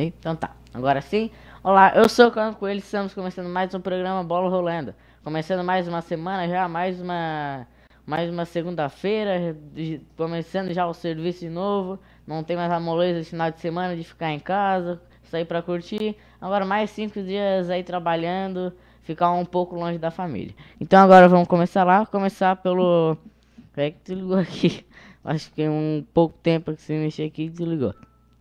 Então tá, agora sim. Olá, eu sou o Cano Coelho, estamos começando mais um programa Bola Rolando. Começando mais uma semana já, mais uma segunda-feira, começando já o serviço de novo. Não tem mais a moleza de final de semana de ficar em casa, sair pra curtir. Agora mais 5 dias aí trabalhando, ficar um pouco longe da família. Então agora vamos começar pelo... É que desligou aqui. Acho que um pouco tempo que você mexer aqui e desligou.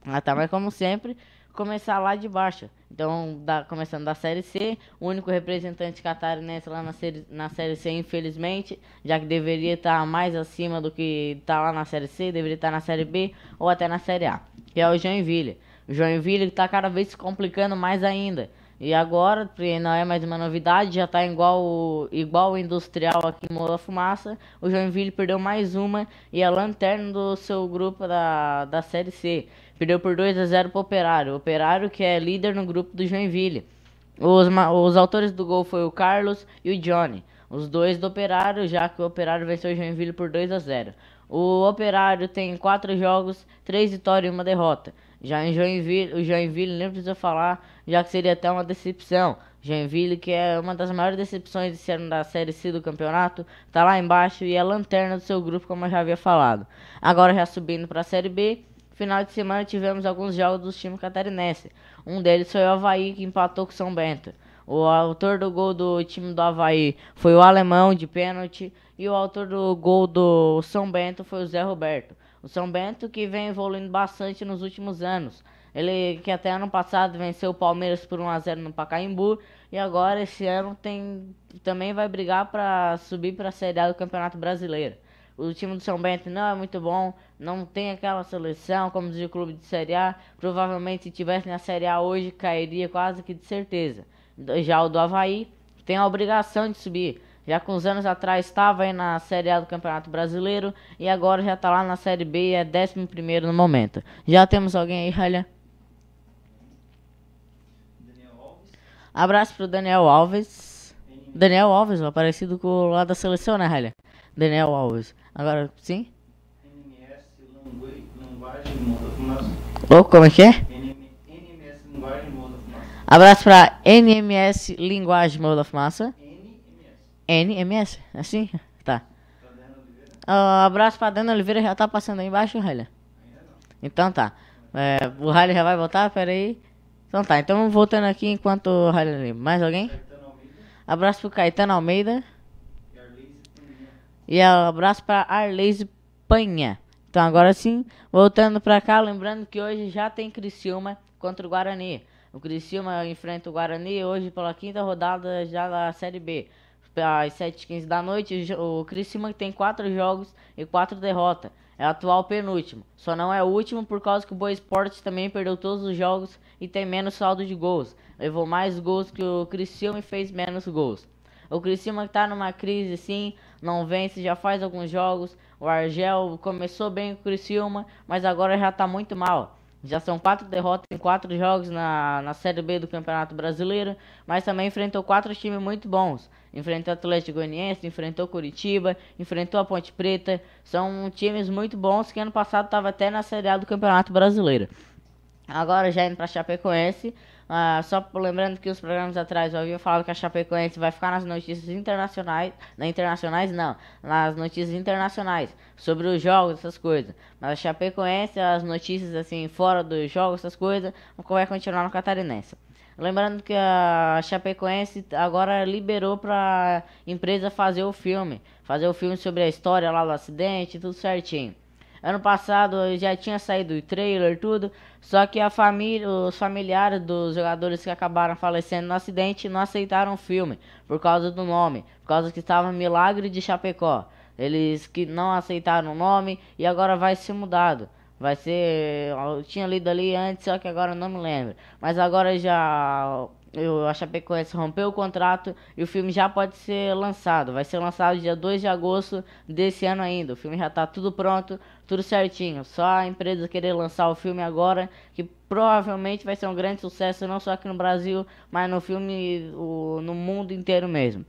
Ah tá, mas como sempre, começar lá de baixo. Então, começando da Série C, o único representante catarinense lá na série C, infelizmente, já que deveria estar mais acima do que está lá na Série C, deveria estar na Série B ou até na Série A, que é o Joinville. O Joinville está cada vez se complicando mais ainda. E agora, porque não é mais uma novidade, já tá igual o Industrial aqui em Moura da Fumaça. O Joinville perdeu mais uma e é lanterna do seu grupo da Série C. Perdeu por 2-0 pro Operário. O Operário que é líder no grupo do Joinville. Os autores do gol foi o Carlos e o Johnny. Os dois do Operário, já que o Operário venceu o Joinville por 2-0. O Operário tem 4 jogos, 3 vitórias e 1 derrota. Já em Joinville, o Joinville nem precisa falar, já que seria até uma decepção. Joinville, que é uma das maiores decepções desse ano da Série C do campeonato, tá lá embaixo e é lanterna do seu grupo, como eu já havia falado. Agora já subindo para a Série B, final de semana tivemos alguns jogos dos times catarinenses. Um deles foi o Avaí, que empatou com o São Bento. O autor do gol do time do Avaí foi o Alemão, de pênalti, e o autor do gol do São Bento foi o Zé Roberto. O São Bento que vem evoluindo bastante nos últimos anos. Ele que até ano passado venceu o Palmeiras por 1-0 no Pacaembu e agora esse ano também vai brigar para subir para a Série A do Campeonato Brasileiro. O time do São Bento não é muito bom, não tem aquela seleção como diz o clube de Série A. Provavelmente se tivesse na Série A hoje cairia quase que de certeza. Já o do Avaí tem a obrigação de subir. Já com uns anos atrás estava aí na Série A do Campeonato Brasileiro e agora já está lá na Série B e é 11º no momento. Já temos alguém aí, Ralha? Abraço pro Daniel Alves. Daniel Alves, ó, parecido com o lá da seleção, né, Ralha? Daniel Alves. Agora, sim? Linguagem Moura da Fumaça. Oh, como é que é? NMS Linguagem Moura da Fumaça. Abraço pra NMS Linguagem Moura da Fumaça. NMS. NMS? Assim? Tá. Pra Dana Oliveira? Abraço pra Dana Oliveira, já tá passando aí embaixo, Ralha? Ainda não. Então tá. O Ralha já vai voltar? Pera aí. Então tá, então voltando aqui enquanto o Ralha lembra. Mais alguém? Caetano Almeida Abraço pro Caetano Almeida. e Arleise Paninha. E abraço pra Arleise Panha. Então agora sim, voltando pra cá, lembrando que hoje já tem Criciúma contra o Guarani. O Criciúma enfrenta o Guarani hoje pela 5ª rodada já da Série B. Às 7h15 da noite, o Criciúma tem 4 jogos e 4 derrotas. É o atual penúltimo. Só não é o último por causa que o Boa Esporte também perdeu todos os jogos e tem menos saldo de gols. Levou mais gols que o Criciúma e fez menos gols. O Criciúma tá numa crise sim, não vence, já faz alguns jogos. O Argel começou bem com o Criciúma, mas agora já tá muito mal. Já são 4 derrotas em 4 jogos na Série B do Campeonato Brasileiro, mas também enfrentou 4 times muito bons. Enfrentou o Atlético Goianiense, enfrentou o Curitiba, enfrentou a Ponte Preta. São times muito bons que ano passado estava até na Série A do Campeonato Brasileiro. Agora já indo para Chapecoense, só lembrando que os programas atrás eu havia falado que a Chapecoense vai ficar nas notícias internacionais, nas notícias internacionais, sobre os jogos, essas coisas. Mas a Chapecoense, as notícias assim, fora dos jogos, essas coisas, vai continuar no Catarinense. Lembrando que a Chapecoense agora liberou pra empresa fazer o filme sobre a história lá do acidente, tudo certinho. Ano passado já tinha saído o trailer, tudo, só que os familiares dos jogadores que acabaram falecendo no acidente não aceitaram o filme, por causa do nome, por causa que estava Milagre de Chapecó. Eles que não aceitaram o nome e agora vai ser mudado. Vai ser, eu tinha lido ali antes, só que agora não me lembro. Mas agora a Chapecoense rompeu o contrato e o filme já pode ser lançado. Vai ser lançado dia 2 de agosto desse ano ainda. O filme já tá tudo pronto, tudo certinho. Só a empresa querer lançar o filme agora, que provavelmente vai ser um grande sucesso, não só aqui no Brasil, mas no mundo inteiro mesmo.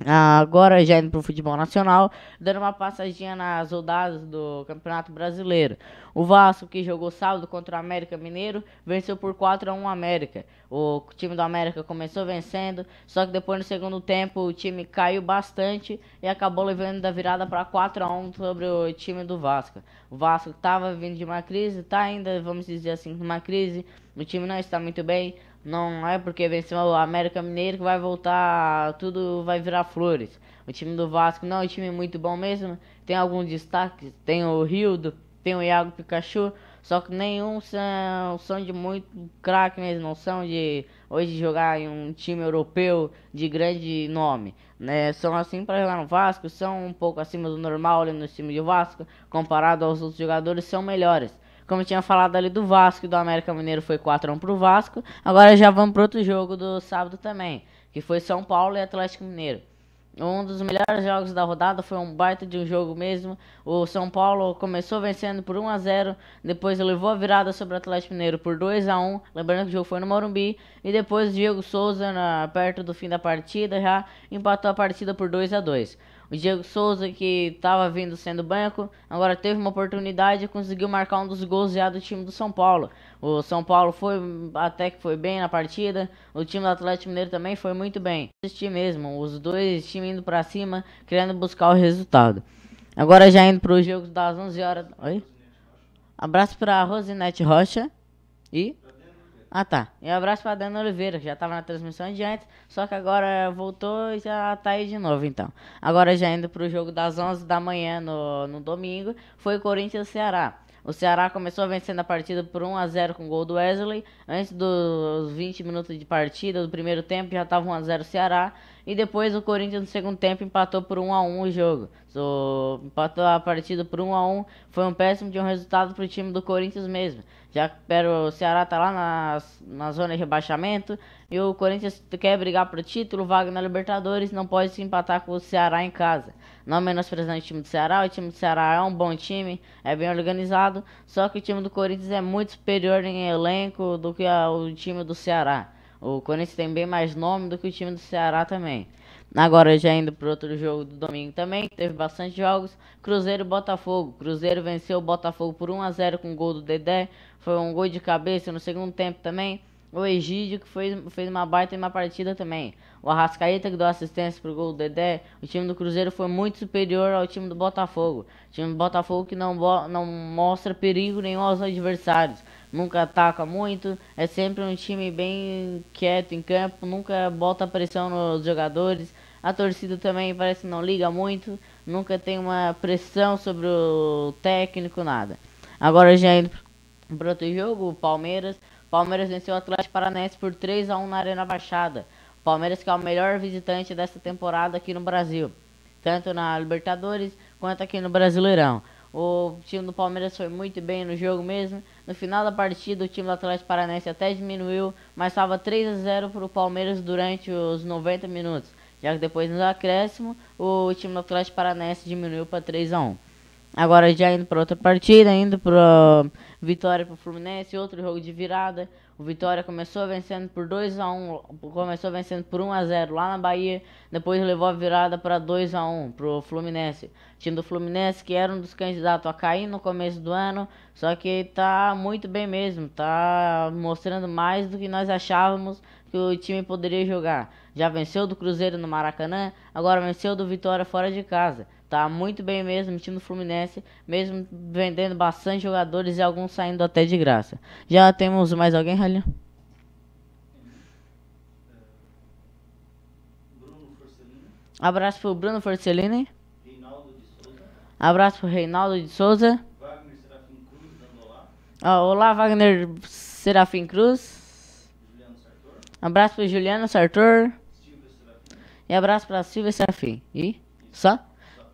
Agora já indo pro futebol nacional, dando uma passadinha nas rodadas do Campeonato Brasileiro. O Vasco, que jogou sábado contra o América Mineiro, venceu por 4-1 o América. O time do América começou vencendo, só que depois no segundo tempo o time caiu bastante e acabou levando da virada para 4-1 sobre o time do Vasco. O Vasco estava vindo de uma crise, tá ainda, vamos dizer assim, uma crise. O time não está muito bem. Não é porque venceu o América Mineiro que vai voltar, tudo vai virar flores. O time do Vasco não é um time muito bom mesmo. Tem alguns destaques, tem o Rildo, tem o Iago Pikachu, só que nenhum são de muito craque mesmo, não são de hoje jogar em um time europeu de grande nome, né? São assim para jogar no Vasco, são um pouco acima do normal ali no time do Vasco, comparado aos outros jogadores, são melhores. Como eu tinha falado ali do Vasco e do América Mineiro, foi 4-1 pro Vasco. Agora já vamos pro outro jogo do sábado também, que foi São Paulo e Atlético Mineiro. Um dos melhores jogos da rodada, foi um baita de um jogo mesmo. O São Paulo começou vencendo por 1-0, depois levou a virada sobre o Atlético Mineiro por 2-1, lembrando que o jogo foi no Morumbi, e depois o Diego Souza, perto do fim da partida, já empatou a partida por 2-2. O Diego Souza, que estava vindo sendo banco, agora teve uma oportunidade e conseguiu marcar um dos gols já do time do São Paulo. O São Paulo até que foi bem na partida, o time do Atlético Mineiro também foi muito bem. Assistir mesmo, os dois times indo pra cima, querendo buscar o resultado. Agora já indo para os jogos das 11 horas. Oi? Abraço para Rosinete Rocha e... Ah, tá. E um abraço pra Dana Oliveira, que já tava na transmissão de antes, só que agora voltou e já tá aí de novo, então. Agora já indo pro jogo das 11 da manhã no domingo, foi Corinthians e Ceará. O Ceará começou vencendo a partida por 1-0 com o gol do Wesley. Antes dos 20 minutos de partida do primeiro tempo já tava 1-0 Ceará. E depois o Corinthians no segundo tempo empatou por 1-1 o jogo. Empatou a partida por 1-1. Foi um péssimo de um resultado pro time do Corinthians mesmo. Já que o Ceará tá lá na zona de rebaixamento. E o Corinthians quer brigar pro título, vaga na Libertadores. Não pode se empatar com o Ceará em casa. Não menosprezando o time do Ceará. O time do Ceará é um bom time, é bem organizado. Só que o time do Corinthians é muito superior em elenco do que o time do Ceará. O Corinthians tem bem mais nome do que o time do Ceará também. Agora já indo pro outro jogo do domingo também, teve bastante jogos. Cruzeiro e Botafogo. Cruzeiro venceu o Botafogo por 1-0 com o gol do Dedé. Foi um gol de cabeça no segundo tempo também. O Egídio que fez uma baita em uma partida também. O Arrascaeta que deu assistência pro gol do Dedé. O time do Cruzeiro foi muito superior ao time do Botafogo. O time do Botafogo que não mostra perigo nenhum aos adversários. Nunca ataca muito, é sempre um time bem quieto em campo, nunca bota pressão nos jogadores. A torcida também parece que não liga muito, nunca tem uma pressão sobre o técnico, nada. Agora já indo para outro jogo, o Palmeiras. Palmeiras venceu o Atlético Paranaense por 3-1 na Arena Baixada. O Palmeiras que é o melhor visitante dessa temporada aqui no Brasil, tanto na Libertadores quanto aqui no Brasileirão. O time do Palmeiras foi muito bem no jogo mesmo. No final da partida, o time do Atlético Paranaense até diminuiu, mas estava 3-0 para o Palmeiras durante os 90 minutos. Já que depois no acréscimo, o time do Atlético Paranaense diminuiu para 3-1. Agora já indo para outra partida, indo para vitória para o Fluminense, outro jogo de virada. O Vitória começou vencendo por 2-1, começou vencendo por 1-0 lá na Bahia, depois levou a virada para 2-1 pro Fluminense. O time do Fluminense que era um dos candidatos a cair no começo do ano, só que tá muito bem mesmo, tá mostrando mais do que nós achávamos que o time poderia jogar. Já venceu do Cruzeiro no Maracanã, agora venceu do Vitória fora de casa. Tá muito bem mesmo o time do Fluminense, mesmo vendendo bastante jogadores e alguns saindo até de graça. Já temos mais alguém, Ralho? Bruno Forcelino, Abraço pro Bruno Forcellini. Reinaldo de Souza, Abraço pro Reinaldo de Souza. Wagner Serafim Cruz, dando olá, Olá, Wagner Serafim Cruz. Juliano Sartor, Abraço pro Juliano Sartor. Silvio Serafim. E abraço pra Silvia Serafim. E? Só?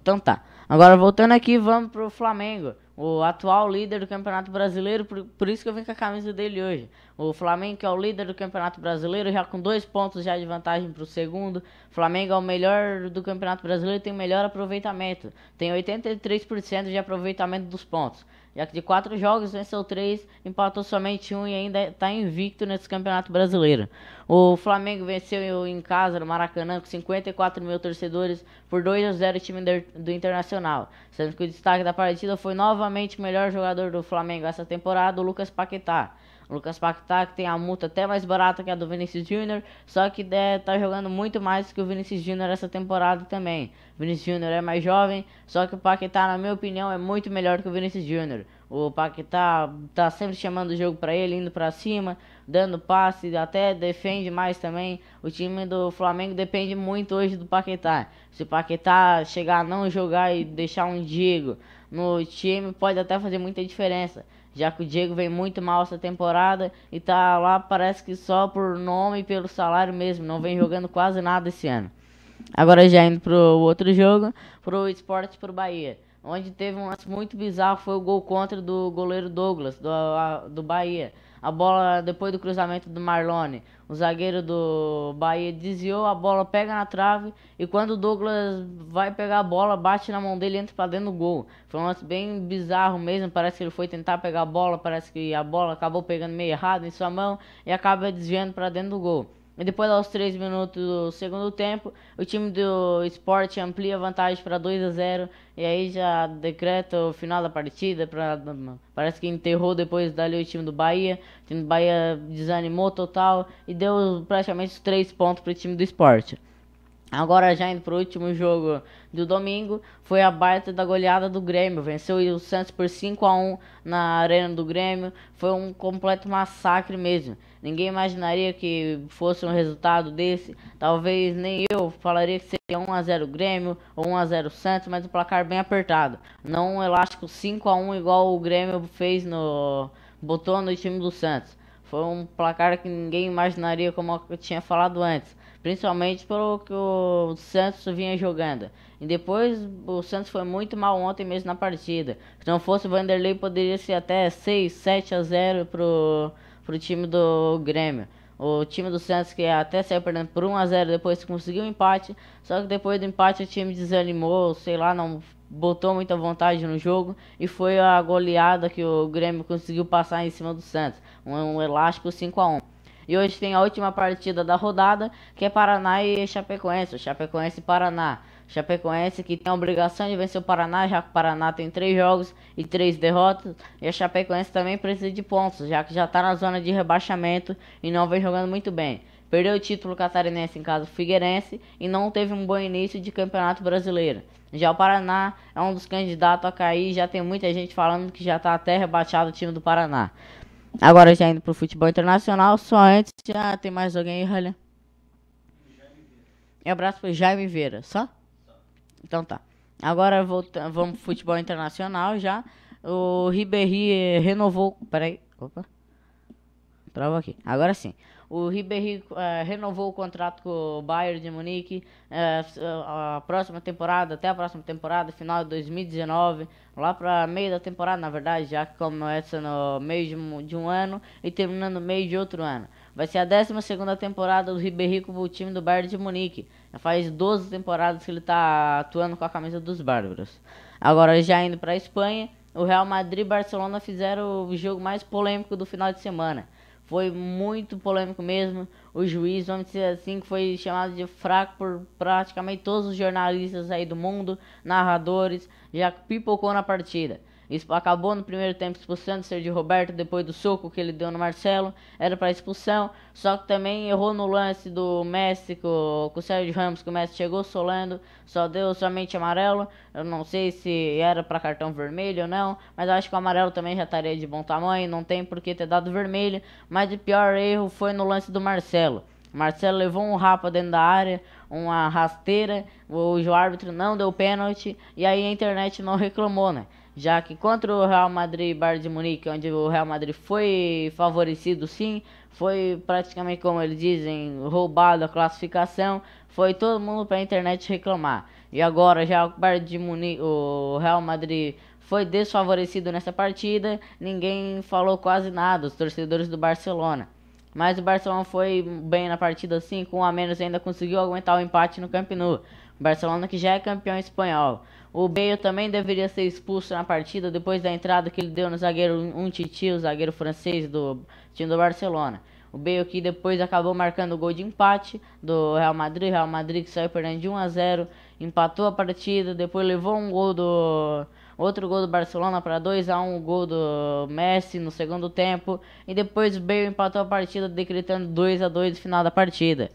Então tá. Agora voltando aqui, vamos pro Flamengo. O atual líder do Campeonato Brasileiro, por isso que eu vim com a camisa dele hoje. O Flamengo que é o líder do Campeonato Brasileiro, já com 2 pontos já de vantagem pro segundo. O Flamengo é o melhor do Campeonato Brasileiro, tem o melhor aproveitamento. Tem 83% de aproveitamento dos pontos. já que de 4 jogos venceu 3, empatou somente um e ainda está invicto nesse Campeonato Brasileiro. O Flamengo venceu em casa no Maracanã com 54 mil torcedores por 2-0 o time do Internacional, sendo que o destaque da partida foi novamente o melhor jogador do Flamengo essa temporada, o Lucas Paquetá. O Lucas Paquetá, que tem a multa até mais barata que a do Vinícius Júnior, só que tá jogando muito mais que o Vinícius Júnior essa temporada também. O Vinícius Júnior é mais jovem, só que o Paquetá, na minha opinião, é muito melhor que o Vinícius Júnior. O Paquetá tá sempre chamando o jogo para ele, indo para cima, dando passe, até defende mais também. O time do Flamengo depende muito hoje do Paquetá. Se o Paquetá chegar a não jogar e deixar um Diego no time, pode até fazer muita diferença, já que o Diego vem muito mal essa temporada e tá lá, parece que só por nome e pelo salário mesmo, não vem jogando quase nada esse ano. Agora já indo pro outro jogo, pro Sport e pro Bahia, onde teve um lance muito bizarro, foi o gol contra do goleiro Douglas, do Bahia. A bola, depois do cruzamento do Marlone, o zagueiro do Bahia desviou, a bola pega na trave e quando o Douglas vai pegar a bola, bate na mão dele e entra pra dentro do gol. Foi um lance bem bizarro mesmo, parece que ele foi tentar pegar a bola, parece que a bola acabou pegando meio errado em sua mão e acaba desviando pra dentro do gol. E depois, aos 3 minutos do segundo tempo, o time do Sport amplia a vantagem para 2-0. E aí já decreta o final da partida. Parece que enterrou depois dali o time do Bahia. O time do Bahia desanimou total e deu praticamente os 3 pontos para o time do Sport. Agora já indo pro último jogo do domingo, foi a baita da goleada do Grêmio, venceu o Santos por 5-1 na arena do Grêmio, foi um completo massacre mesmo, ninguém imaginaria que fosse um resultado desse, talvez nem eu falaria que seria 1-0 Grêmio ou 1-0 Santos, mas um placar bem apertado, não um elástico 5-1 igual o Grêmio botou no time do Santos. Foi um placar que ninguém imaginaria, como eu tinha falado antes, principalmente pelo que o Santos vinha jogando. E depois o Santos foi muito mal ontem mesmo na partida. Se não fosse o Vanderlei, poderia ser até 6-7-0 pro time do Grêmio. O time do Santos, que até saiu perdendo por 1-0, depois conseguiu um empate. Só que depois do empate o time desanimou, sei lá, não botou muita vontade no jogo. E foi a goleada que o Grêmio conseguiu passar em cima do Santos. Um elástico 5-1. E hoje tem a última partida da rodada, que é Paraná e Chapecoense. O Chapecoense e Paraná. Chapecoense que tem a obrigação de vencer o Paraná, já que o Paraná tem 3 jogos e 3 derrotas. E a Chapecoense também precisa de pontos, já que já está na zona de rebaixamento e não vem jogando muito bem. Perdeu o título catarinense em casa do Figueirense e não teve um bom início de campeonato brasileiro. Já o Paraná é um dos candidatos a cair, já tem muita gente falando que já está até rebaixado o time do Paraná. Agora já indo pro futebol internacional, só antes, já tem mais alguém aí, Ralha? Um abraço pro Jaime Vieira, só? Então tá. Agora vamos pro futebol internacional já. O Ribéry renovou... Peraí, opa. Trava aqui. Agora sim. O Ribéry renovou o contrato com o Bayern de Munique a próxima temporada, até a próxima temporada, final de 2019, lá para meio da temporada, na verdade, já que começa no meio de um ano e termina no meio de outro ano. Vai ser a 12ª temporada do Ribéry com o time do Bayern de Munique. Já faz 12 temporadas que ele está atuando com a camisa dos Bárbaros. Agora já indo para a Espanha, o Real Madrid e Barcelona fizeram o jogo mais polêmico do final de semana. Foi muito polêmico mesmo. O juiz, vamos dizer assim, que foi chamado de fraco por praticamente todos os jornalistas aí do mundo, narradores, já pipocou na partida. Isso acabou no primeiro tempo expulsando o Sergio Roberto depois do soco que ele deu no Marcelo. Era para expulsão, só que também errou no lance do Messi com o Sérgio Ramos, que o Messi chegou solando, só deu somente amarelo. Eu não sei se era para cartão vermelho ou não, mas acho que o amarelo também já estaria de bom tamanho, não tem por que ter dado vermelho. Mas o pior erro foi no lance do Marcelo. Marcelo levou um rapa dentro da área, uma rasteira, o árbitro não deu pênalti e aí a internet não reclamou, né? Já que contra o Real Madrid e Bayern de Munique, onde o Real Madrid foi favorecido sim, foi praticamente, como eles dizem, roubado a classificação, foi todo mundo para a internet reclamar. E agora já o Bayern de Munique, o Real Madrid foi desfavorecido nessa partida, ninguém falou quase nada, os torcedores do Barcelona. Mas o Barcelona foi bem na partida, sim, com 1 a menos ainda conseguiu aguentar o empate no Camp Nou. Barcelona que já é campeão espanhol. O Bale também deveria ser expulso na partida depois da entrada que ele deu no zagueiro Umtiti, o zagueiro francês do time do Barcelona. O Bale que depois acabou marcando o gol de empate do Real Madrid que saiu perdendo de 1-0, empatou a partida, depois levou outro gol do Barcelona para 2-1, o gol do Messi no segundo tempo, e depois o Bale empatou a partida decretando 2-2 no final da partida.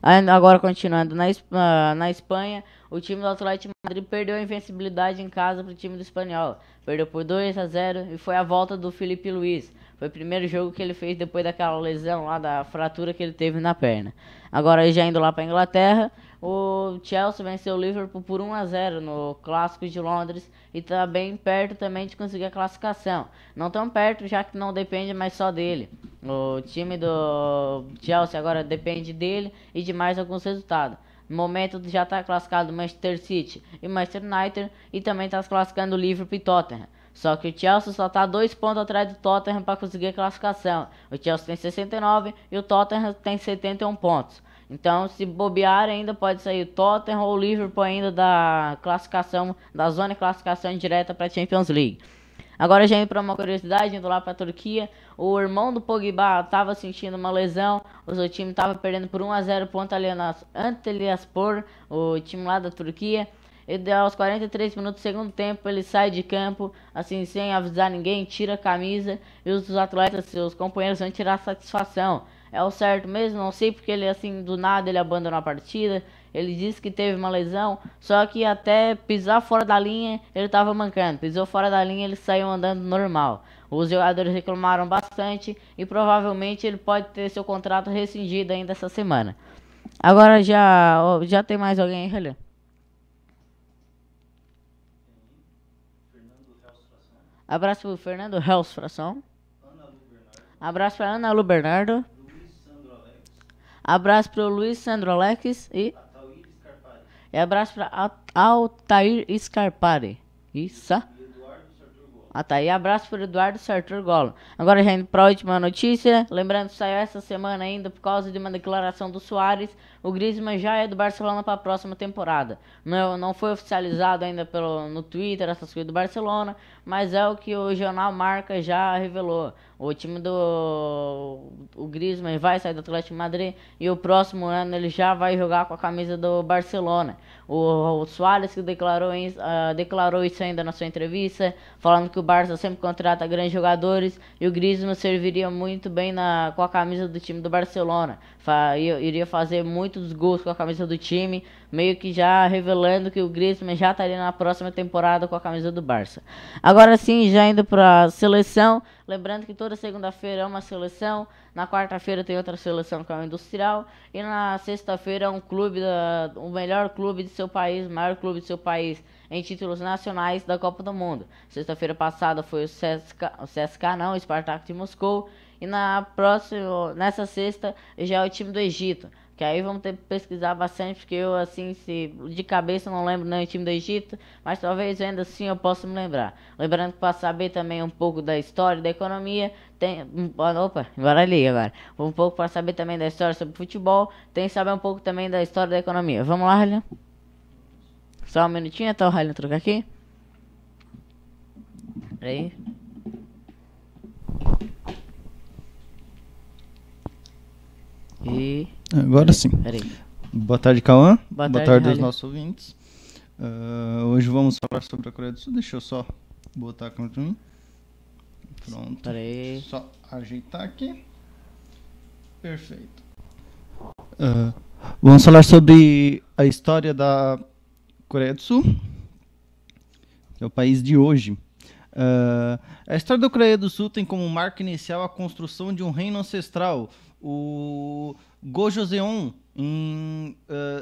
Agora continuando na Espanha, o time do Atlético de Madrid perdeu a invencibilidade em casa para o time do Espanhol. Perdeu por 2-0 e foi a volta do Filipe Luís. Foi o primeiro jogo que ele fez depois daquela lesão lá, da fratura que ele teve na perna. Agora já indo lá para a Inglaterra, o Chelsea venceu o Liverpool por 1-0 no Clássico de Londres e está bem perto também de conseguir a classificação. Não tão perto, já que não depende mais só dele. O time do Chelsea agora depende dele e de mais alguns resultados. No momento já está classificado Manchester City e Manchester United, e também está classificando o Liverpool e Tottenham. Só que o Chelsea só está 2 pontos atrás do Tottenham para conseguir a classificação. O Chelsea tem 69 e o Tottenham tem 71 pontos. Então, se bobear, ainda pode sair o Tottenham ou o Liverpool ainda da classificação, da zona de classificação direta para a Champions League. Agora já indo para uma curiosidade, indo lá para a Turquia, o irmão do Pogba estava sentindo uma lesão, o seu time estava perdendo por 1-0 contra o Antalyaspor, o time lá da Turquia. E aos 43 minutos do segundo tempo ele sai de campo, assim, sem avisar ninguém, tira a camisa e os atletas, seus companheiros, vão tirar satisfação. É o certo mesmo, não sei porque ele, assim, do nada ele abandonou a partida. Ele disse que teve uma lesão, só que até pisar fora da linha ele estava mancando. Pisou fora da linha, ele saiu andando normal. Os jogadores reclamaram bastante e provavelmente ele pode ter seu contrato rescindido ainda essa semana. Agora já tem mais alguém aí, Relê? Abraço pro Fernando Hels Fração. Abraço pra Ana Lu Bernardo. Abraço pro Luiz Sandro Alex e abraço pra Altair Scarpari. Isso. Tá aí, abraço para Eduardo Sartor Golo. Agora já indo para a última notícia, lembrando que saiu essa semana ainda por causa de uma declaração do Suárez, o Griezmann já é do Barcelona para a próxima temporada. Não foi oficializado ainda no Twitter, essas coisas do Barcelona, mas é o que o jornal Marca já revelou. O time o Griezmann vai sair do Atlético de Madrid e o próximo ano ele já vai jogar com a camisa do Barcelona. O Suárez que declarou isso ainda na sua entrevista, falando que o Barça sempre contrata grandes jogadores e o Griezmann serviria muito bem com a camisa do time do Barcelona. Iria fazer muitos gols com a camisa do time, meio que já revelando que o Griezmann já estaria na próxima temporada com a camisa do Barça. Agora sim, já indo para a seleção, lembrando que toda segunda-feira é uma seleção, na quarta-feira tem outra seleção que é o Industrial, e na sexta-feira é o melhor clube de seu país, o maior clube de seu país em títulos nacionais da Copa do Mundo. Sexta-feira passada foi o Spartak de Moscou, e nessa sexta já é o time do Egito, que aí vamos ter que pesquisar bastante, porque eu assim, de cabeça não lembro nem o time do Egito, mas talvez ainda assim eu possa me lembrar. Lembrando que para saber também um pouco da história e da economia, embaralhei agora. Um pouco para saber também da história sobre futebol, tem que saber um pouco também da história da economia. Vamos lá, Ralian? Só um minutinho até o Ralian trocar aqui. Peraí. E agora sim. Peraí. Boa tarde, Cauã. Boa tarde aos nossos ouvintes. Hoje vamos falar sobre a Coreia do Sul. Deixa eu só botar a câmera pra mim. Pronto. Peraí. Só ajeitar aqui. Perfeito. Vamos falar sobre a história da Coreia do Sul, que é o país de hoje. A história da Coreia do Sul tem como marca inicial a construção de um reino ancestral, o Gojoseon, em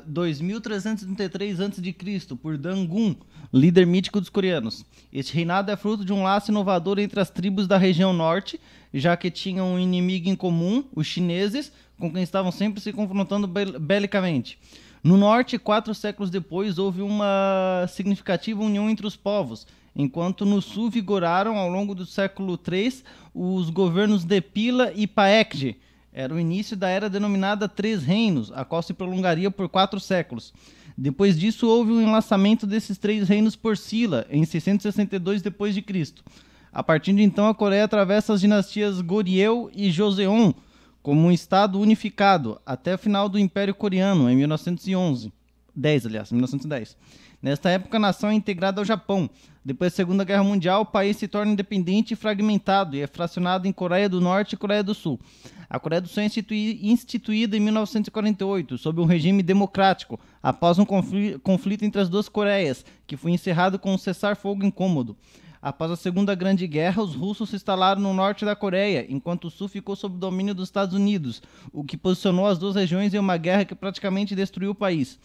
2333 a.C., por Dangun, líder mítico dos coreanos. Este reinado é fruto de um laço inovador entre as tribos da região norte, já que tinham um inimigo em comum, os chineses, com quem estavam sempre se confrontando belicamente. No norte, 4 séculos depois, houve uma significativa união entre os povos, enquanto no sul vigoraram, ao longo do século III, os governos Depila e Paekje. Era o início da era denominada Três Reinos, a qual se prolongaria por 4 séculos. Depois disso, houve o enlaçamento desses três reinos por Silla, em 662 d.C. A partir de então, a Coreia atravessa as dinastias Goryeo e Joseon como um estado unificado, até o final do Império Coreano, em 1910. Nesta época, a nação é integrada ao Japão. Depois da Segunda Guerra Mundial, o país se torna independente e fragmentado e é fracionado em Coreia do Norte e Coreia do Sul. A Coreia do Sul é instituída em 1948, sob um regime democrático, após um conflito entre as duas Coreias, que foi encerrado com um cessar-fogo incômodo. Após a Segunda Grande Guerra, os russos se instalaram no norte da Coreia, enquanto o sul ficou sob o domínio dos Estados Unidos, o que posicionou as duas regiões em uma guerra que praticamente destruiu o país.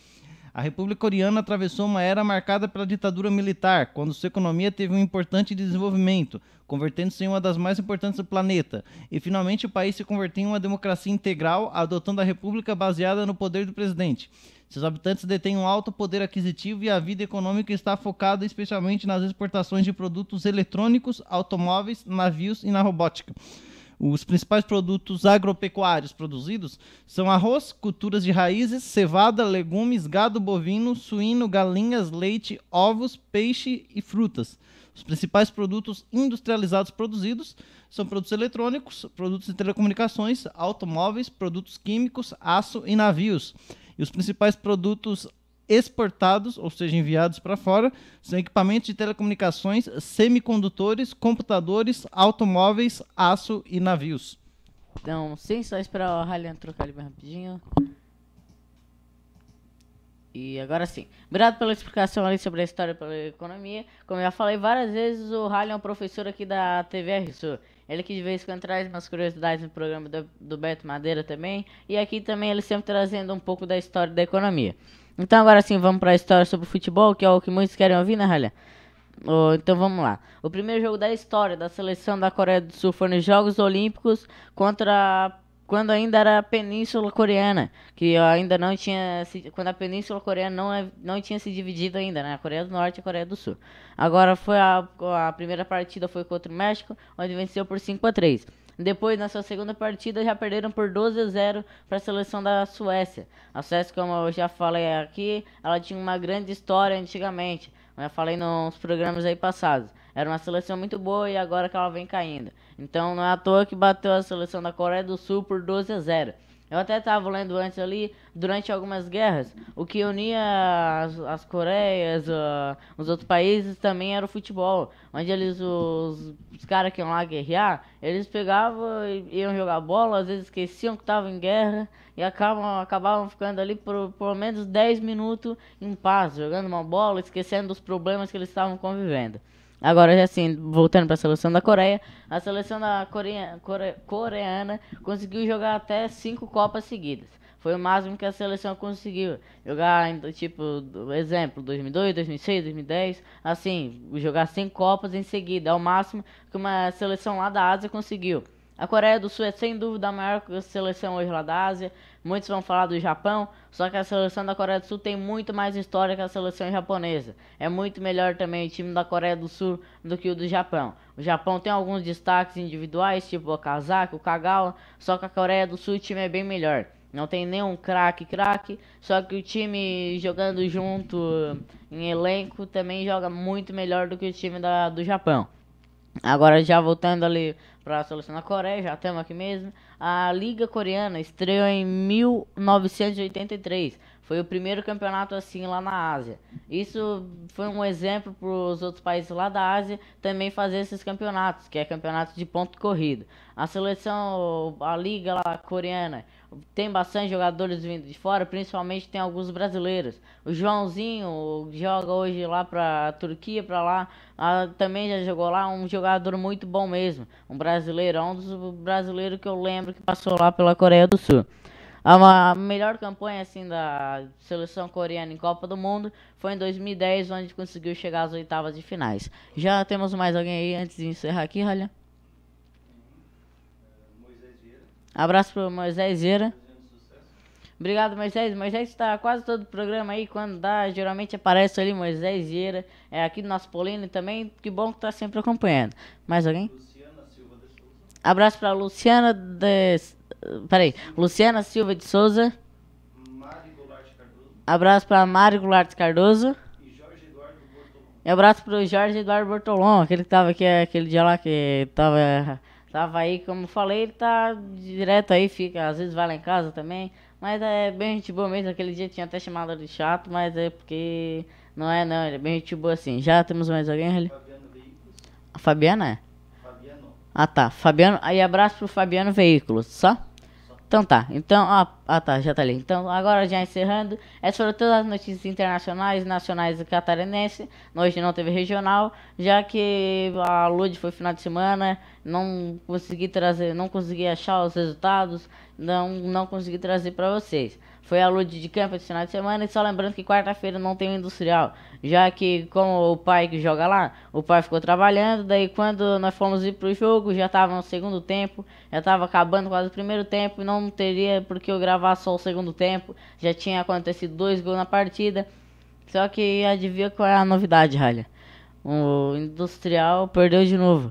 A República Coreana atravessou uma era marcada pela ditadura militar, quando sua economia teve um importante desenvolvimento, convertendo-se em uma das mais importantes do planeta, e finalmente o país se converteu em uma democracia integral, adotando a república baseada no poder do presidente. Seus habitantes detêm um alto poder aquisitivo e a vida econômica está focada especialmente nas exportações de produtos eletrônicos, automóveis, navios e na robótica. Os principais produtos agropecuários produzidos são arroz, culturas de raízes, cevada, legumes, gado bovino, suíno, galinhas, leite, ovos, peixe e frutas. Os principais produtos industrializados produzidos são produtos eletrônicos, produtos de telecomunicações, automóveis, produtos químicos, aço e navios. E os principais produtos exportados, ou seja, enviados para fora, são equipamentos de telecomunicações, semicondutores, computadores, automóveis, aço e navios. Então, sim, só esperar o Ryan trocar ali bem rapidinho. E agora sim. Obrigado pela explicação ali sobre a história e pela economia. Como eu já falei várias vezes, o Ryan é um professor aqui da TVR Sul. Ele que de vez em quando traz umas curiosidades no programa do Beto Madeira também. E aqui também ele sempre trazendo um pouco da história da economia. Então agora sim, vamos para a história sobre o futebol, que é o que muitos querem ouvir, né, Ryan? Então vamos lá. O primeiro jogo da história da seleção da Coreia do Sul foi nos Jogos Olímpicos quando ainda era a Península Coreana, que ainda não tinha quando a Península Coreana não tinha se dividido ainda, né? A Coreia do Norte e a Coreia do Sul. Agora foi a primeira partida foi contra o México, onde venceu por 5-3. Depois, na sua segunda partida, já perderam por 12-0 para a seleção da Suécia. A Suécia, como eu já falei aqui, ela tinha uma grande história antigamente. Eu já falei nos programas aí passados. Era uma seleção muito boa e agora que ela vem caindo. Então não é à toa que bateu a seleção da Coreia do Sul por 12-0. Eu até estava lendo antes ali, durante algumas guerras, o que unia as Coreias, os outros países também era o futebol. Onde os caras que iam lá guerrear, eles pegavam e iam jogar bola, às vezes esqueciam que estavam em guerra e acabavam ficando ali por pelo menos 10 minutos em paz, jogando uma bola, esquecendo dos problemas que eles estavam convivendo. Agora, assim, voltando para a seleção da Coreia, a seleção da coreana conseguiu jogar até 5 Copas seguidas. Foi o máximo que a seleção conseguiu. Jogar, tipo, exemplo, 2002, 2006, 2010, assim, jogar 5 Copas em seguida. É o máximo que uma seleção lá da Ásia conseguiu. A Coreia do Sul é sem dúvida a maior seleção hoje lá da Ásia. Muitos vão falar do Japão, só que a seleção da Coreia do Sul tem muito mais história que a seleção japonesa. É muito melhor também o time da Coreia do Sul do que o do Japão. O Japão tem alguns destaques individuais, tipo o Okazaki, o Kagawa, só que a Coreia do Sul o time é bem melhor. Não tem nenhum craque, só que o time jogando junto em elenco também joga muito melhor do que o time do Japão. Agora já voltando ali para a seleção da Coreia, já estamos aqui mesmo. A Liga Coreana estreou em 1983. Foi o primeiro campeonato assim lá na Ásia. Isso foi um exemplo para os outros países lá da Ásia também fazer esses campeonatos, que é campeonato de ponto corrido. A Liga lá coreana tem bastante jogadores vindo de fora, principalmente tem alguns brasileiros. O Joãozinho joga hoje lá pra Turquia, pra lá, também já jogou lá, um jogador muito bom mesmo, um brasileiro, um dos brasileiros que eu lembro que passou lá pela Coreia do Sul. A melhor campanha assim da seleção coreana em Copa do Mundo foi em 2010, onde conseguiu chegar às oitavas de finais. Já temos mais alguém aí antes de encerrar aqui, Ralha? Abraço pro Moisés Vieira. Obrigado, Moisés. Moisés está quase todo o programa aí. Quando dá, geralmente aparece ali Moisés Vieira. É aqui do nosso Polino também. Que bom que tá sempre acompanhando. Mais alguém? Luciana Silva de Souza. Abraço pra Luciana Silva de Souza. Mari Goulart Cardoso. Abraço pra Mário Goulart Cardoso. E Jorge Eduardo Bortolom. E abraço pro Jorge Eduardo Bortolom, aquele que tava aqui aquele dia lá que tava aí, como eu falei, ele tá direto aí, fica, às vezes vai lá em casa também. Mas é bem gente boa mesmo, aquele dia tinha até chamado ele de chato, mas é porque não, ele é bem gente boa assim. Já temos mais alguém ali? Fabiano Veículos. A Fabiana é? Fabiano. Ah tá, Fabiano, aí abraço pro Fabiano Veículos, só? Então tá, então, tá, já tá ali. Então agora já encerrando, essas foram todas as notícias internacionais, nacionais e catarinense. Hoje não teve regional, já que a Lud foi final de semana, não consegui achar os resultados, não consegui trazer pra vocês. Foi a Lud de campo esse final de semana, e só lembrando que quarta-feira não tem o industrial, já que como o pai que joga lá, o pai ficou trabalhando, daí quando nós fomos ir pro jogo, já tava no segundo tempo, já tava acabando quase o primeiro tempo, e não teria porque eu gravar só o segundo tempo, já tinha acontecido 2 gols na partida, só que adivinha qual é a novidade, Ralha? O Industrial perdeu de novo.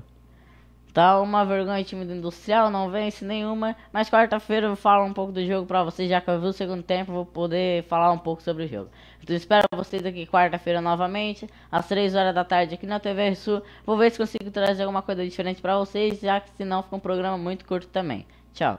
Tá uma vergonha o time do Industrial, não vence nenhuma. Mas quarta-feira eu falo um pouco do jogo pra vocês, já que eu vi o segundo tempo, vou poder falar um pouco sobre o jogo. Então espero vocês aqui quarta-feira novamente, às 3 horas da tarde aqui na TV Sul. Vou ver se consigo trazer alguma coisa diferente pra vocês, já que senão fica um programa muito curto também. Tchau.